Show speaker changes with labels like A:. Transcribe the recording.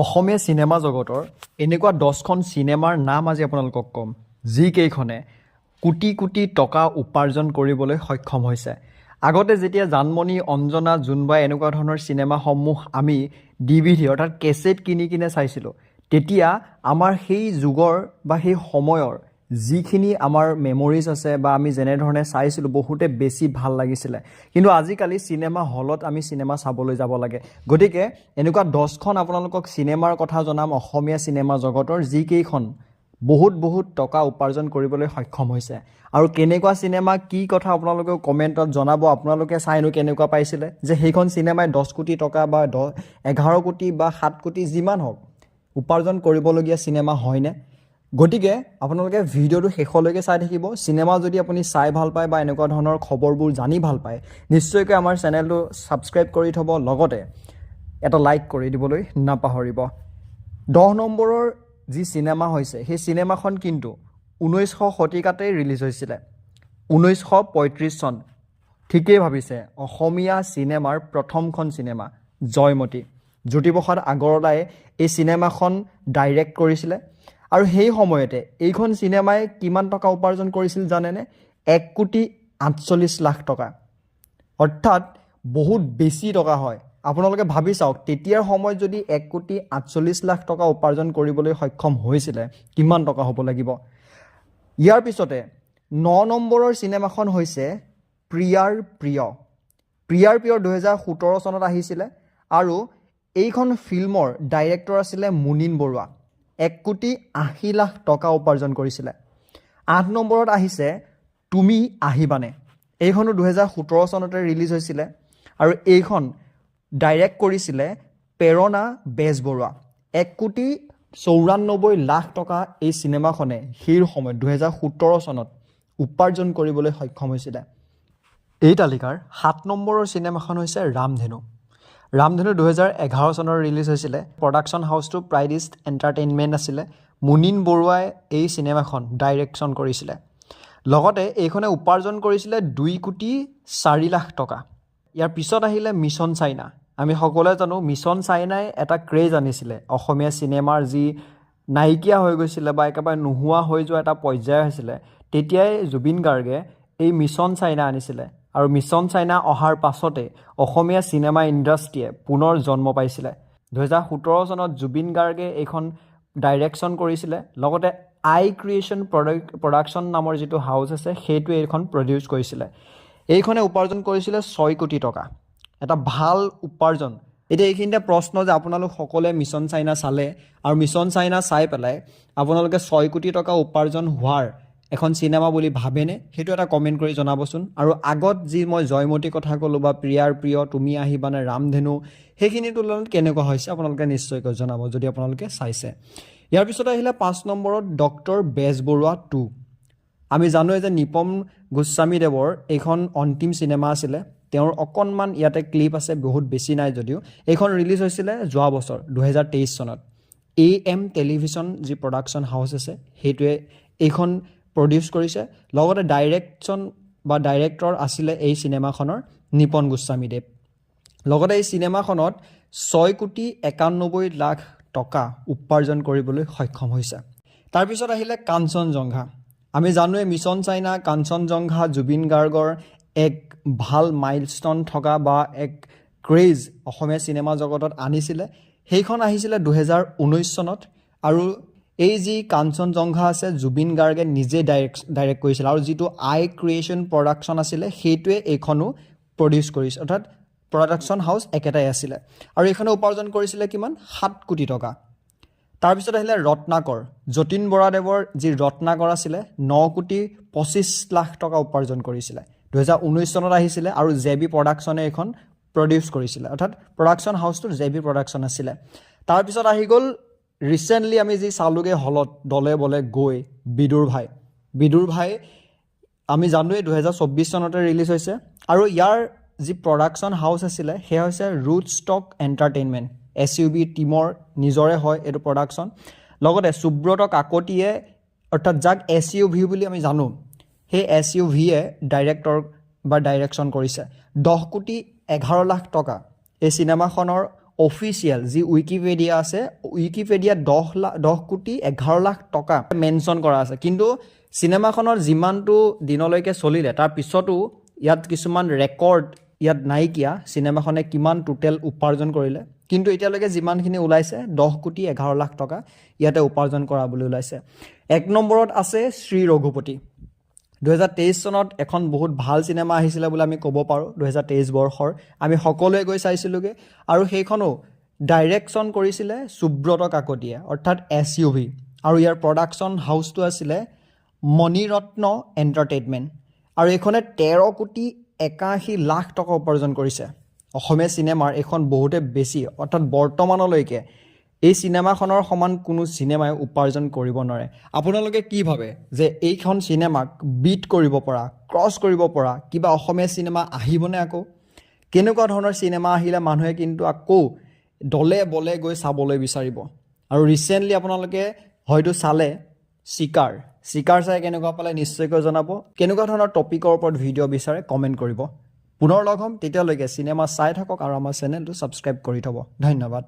A: অসমীয়া cinema জগতৰ এনেকুৱা 10খন সিনেমাৰ নাম আজি আপোনালোকক কম যিকেইখনে কোটি কোটি টকা উপাৰ্জন কৰিবলৈ সক্ষম হৈছে। আগতে যেতিয়া জানমণি অঞ্জনা জোনবাই এনেকুৱা ধৰণৰ সিনেমাসমূহ আমি ডিভিডি অৰ্থাৎ কেছেট কিনি কিনে চাইছিলোঁ, তেতিয়া আমাৰ সেই যুগৰ বা সেই সময়ৰ যিখিনি আমাৰ মেমৰিজ আছে বা আমি যেনেধৰণে চাইছিলোঁ বহুতে বেছি ভাল লাগিছিলে। কিন্তু আজিকালি চিনেমা হলত আমি চিনেমা চাবলৈ যাব লাগে। গতিকে এনেকুৱা 10খন আপোনালোকক চিনেমাৰ কথা জনাম অসমীয়া চিনেমা জগতৰ যিকেইখন বহুত টকা উপাৰ্জন কৰিবলৈ সক্ষম হৈছে। আৰু কেনেকুৱা চিনেমা কি কথা আপোনালোকে কমেণ্টত জনাব। আপোনালোকে চাইনো কেনেকুৱা পাইছিলে, যে সেইখন চিনেমাই 10 কোটি টকা বা 11 কোটি বা 7 কোটি যিমান হওক উপাৰ্জন কৰিবলগীয়া চিনেমা হয়নে? গতিকে আপোনালোকে ভিডিঅ'টো শেষলৈকে চাই থাকিব। চিনেমা যদি আপুনি চাই ভাল পায় বা এনেকুৱা ধৰণৰ খবৰবোৰ জানি ভাল পায়, নিশ্চয়কৈ আমাৰ চেনেলটো ছাবস্ক্ৰাইব কৰি থ'ব, লগতে এটা লাইক কৰি দিবলৈ নাপাহৰিব। 10 নম্বৰৰ যি চিনেমা হৈছে সেই চিনেমাখন কিন্তু 1900 শতিকাতেই ৰিলিজ হৈছিলে। 1935 চন। ঠিকেই ভাবিছে, অসমীয়া চিনেমাৰ প্ৰথমখন চিনেমা জয়মতী। জ্যোতিপ্ৰসাদ আগৰৱালাই এই চিনেমাখন ডাইৰেক্ট কৰিছিলে। আৰু সেই সময়তে এইখন চিনেমাই কিমান টকা উপাৰ্জন কৰিছিল জানেনে? 1,48,00,000 টকা। অৰ্থাৎ বহুত বেছি টকা হয়। আপোনালোকে ভাবি চাওক, তেতিয়াৰ সময়ত যদি 1,48,00,000 টকা উপাৰ্জন কৰিবলৈ সক্ষম হৈছিলে, কিমান টকা হ'ব লাগিব। ইয়াৰ পিছতে 9 নম্বৰৰ চিনেমাখন হৈছে প্ৰিয়াৰ প্ৰিয়। প্ৰিয়াৰ প্ৰিয় 2017 চনত আহিছিলে আৰু এইখন ফিল্মৰ ডাইৰেক্টৰ আছিলে মুনীন বৰুৱা। 1,80,00,000 টকা উপাৰ্জন কৰিছিলে। 8 নম্বৰত আহিছে তুমি আহিবানে। এইখনো 2017 চনতে ৰিলিজ হৈছিলে আৰু এইখন ডাইৰেক্ট কৰিছিলে প্ৰেৰণা বেজবৰুৱা। 1,94,00,000 টকা এই চিনেমাখনে সেই সময়ত 2017 চনত উপাৰ্জন কৰিবলৈ সক্ষম হৈছিলে। এই তালিকাৰ 7 নম্বৰৰ চিনেমাখন হৈছে ৰামধেনু। ৰামধেনু 2011 চনৰ ৰিলিজ হৈছিলে। প্ৰডাকশ্যন হাউচটো প্ৰাইডিষ্ট এণ্টাৰটেইনমেণ্ট আছিলে। মুনীন বৰুৱাই এই চিনেমাখন ডাইৰেকশ্যন কৰিছিলে। লগতে এইখনে উপাৰ্জন কৰিছিলে 2,04,00,000 টকা। ইয়াৰ পিছত আহিলে মিছন চাইনা। আমি সকলোৱে জানো মিছন চাইনাই এটা ক্ৰেজ আনিছিলে। অসমীয়া চিনেমাৰ যি নাইকিয়া হৈ গৈছিলে বা একেবাৰে নোহোৱা হৈ যোৱা এটা পৰ্যায় হৈছিলে, তেতিয়াই জুবিন গাৰ্গে এই মিছন চাইনা আনিছিলে। আৰু মিছন চাইনা অহাৰ পাছতে অসমীয়া চিনেমা ইণ্ডাষ্ট্ৰীয়ে পুনৰ জন্ম পাইছিলে। 2017 চনত জুবিন গাৰ্গে এইখন ডাইৰেকশ্যন কৰিছিলে। লগতে আই ক্ৰিয়েশ্যন প্ৰডাকশ্যন নামৰ যিটো হাউচ আছে সেইটোৱে এইখন প্ৰডিউচ কৰিছিলে। এইখনে উপাৰ্জন কৰিছিলে 6 কোটি টকা। এটা ভাল উপাৰ্জন। এতিয়া এইখিনিতে প্ৰশ্ন যে আপোনালোক সকলোৱে মিছন চাইনা চালে আৰু মিছন চাইনা চাই পেলাই আপোনালোকে 6 কোটি টকা উপাৰ্জন হোৱাৰ এখন চিনেমা বুলি ভাবেনে? সেইটো এটা কমেণ্ট কৰি জনাবচোন। আৰু আগত যি মই জয়মতীৰ কথা ক'লোঁ বা প্ৰিয়াৰ প্ৰিয়, তুমি আহিবানে, ৰামধেনু, সেইখিনিৰ তুলনাত কেনেকুৱা হৈছে আপোনালোকে নিশ্চয়কৈ জনাব যদি আপোনালোকে চাইছে। ইয়াৰ পিছত আহিলে 5 নম্বৰত ডক্টৰ বেজবৰুৱা 2। আমি জানোৱে যে নিপম গোস্বামীদেৱৰ এইখন অন্তিম চিনেমা আছিলে। তেওঁৰ অকণমান ইয়াতে ক্লিপ আছে, বহুত বেছি নাই যদিও। এইখন ৰিলিজ হৈছিলে যোৱা বছৰ 2023 চনত। AM টেলিভিছন যি প্ৰডাকশ্যন হাউচ আছে সেইটোৱে এইখন প্ৰডিউচ কৰিছে। লগতে ডাইৰেক্টৰ আছিলে এই চিনেমাখনৰ নিপন গোস্বামীদেৱ। লগতে এই চিনেমাখনত 6,91,00,000 টকা উপাৰ্জন কৰিবলৈ সক্ষম হৈছে। তাৰপিছত আহিলে কাঞ্চনজংঘা। আমি জানোৱে মিছন চাইনা, কাঞ্চনজংঘা জুবিন গাৰ্গৰ এক ভাল মাইলষ্টন থকা বা এক ক্ৰেজ অসমীয়া চিনেমা জগতত আনিছিলে। সেইখন আহিছিলে 2019 চনত আৰু এই যি কাঞ্চনজংঘা আছে জুবিন গাৰ্গে নিজে ডাইৰেক্ট কৰিছিল আৰু যিটো আই ক্ৰিয়েশ্যন প্ৰডাকশ্যন আছিলে সেইটোৱে এইখনো প্ৰডিউচ কৰিছে। অৰ্থাৎ প্ৰডাকশ্যন হাউচ একেটাই আছিলে আৰু এইখনে উপাৰ্জন কৰিছিলে কিমান? 7 কোটি টকা। তাৰপিছত আহিলে ৰত্নাকৰ। যতীন বৰাদেৱৰ যি ৰত্নাকৰ আছিলে 9,25,00,000 টকা উপাৰ্জন কৰিছিলে। 2019 চনত আহিছিলে আৰু JB প্ৰডাকশ্যনে এইখন প্ৰডিউচ কৰিছিলে। অৰ্থাৎ প্ৰডাকশ্যন হাউচটো JB প্ৰডাকশ্যন আছিলে। তাৰপিছত আহি গ'ল ৰিচেণ্টলি আমি যি চালোগৈ হলত দলে বলে গৈ বিদুৰভাই। বিদুৰভাই আমি জানোৱেই 2024 চনতে ৰিলিজ হৈছে আৰু ইয়াৰ যি প্ৰডাকশ্যন হাউচ আছিলে সেয়া হৈছে ৰুট ষ্টক এণ্টাৰটেইনমেণ্ট। SUV টীমৰ নিজৰে হয় এইটো প্ৰডাকশ্যন। লগতে সুব্ৰত কাকতিয়ে, অৰ্থাৎ যাক SUV বুলি আমি জানো, সেই SUVয়ে ডাইৰেক্টৰ বা ডাইৰেকশ্যন কৰিছে। 10,11,00,000 টকা এই চিনেমাখনৰ অফিচিয়েল যি উইকিপিডিয়া আছে উইকিপিডিয়া 10 কোটি 11 লাখ টকা মেনশ্যন কৰা আছে কিন্তু চিনেমাখনৰ যিমানটো দিনলৈকে চলিলে তাৰ পিছতো ইয়াত কিছুমান ৰেকৰ্ড ইয়াত নাইকিয়া চিনেমাখনে কিমান টোটেল উপাৰ্জন কৰিলে কিন্তু এতিয়ালৈকে যিমানখিনি ওলাইছে 10 কোটি 11 লাখ টকা ইয়াতে উপাৰ্জন কৰা বুলি ওলাইছে 1 নম্বৰত আছে শ্ৰী ৰঘুপতি 2023 চনত এখন বহুত ভাল চিনেমা আহিছিলে বুলি আমি ক'ব পাৰো 2023 বৰ্ষৰ আমি সকলোৱে গৈ চাইছিলুগে আৰু সেইখনো ডাইৰেকচন কৰিছিলে সুব্ৰত কাকতিয়ে অৰ্থাৎ এসইউভি আৰু ইয়াৰ প্ৰডাকচন হাউচটো আছিলে মণিৰত্ন এন্টাৰটেইনমেন্ট আৰু এইখনে 13 কোটি 81 লাখ টকা উপাৰ্জন কৰিছে অসমীয়া চিনেমাৰ এখন বহুতে বেছি অৰ্থাৎ বৰ্তমানলৈকে এই চিনেমাখনৰ সমান কোনো চিনেমাই উপাৰ্জন কৰিব নোৱাৰে আপোনালোকে কি ভাবে যে এইখন চিনেমাক বিট কৰিব পৰা ক্ৰছ কৰিব পৰা কিবা অসমীয়া চিনেমা আহিবনে আকৌ কেনেকুৱা ধৰণৰ চিনেমা আহিলে মানুহে কিন্তু আকৌ দলে বলে গৈ চাবলৈ বিচাৰিব আৰু ৰিসেন্টলি আপোনালোকে হয়তো চালে sikaar চাই কেনেকুৱা পালে নিশ্চয়কৈ জনাব কেনেকুৱা ধৰণৰ টপিকৰ ওপৰত ভিডিঅ' বিচাৰে কমেন্ট কৰিব পুনৰ লগ হ'ম তেতিয়ালৈকে চিনেমা চাই থাকক আৰু আমাৰ চেনেলটো সাবস্ক্ৰাইব কৰি থব ধন্যবাদ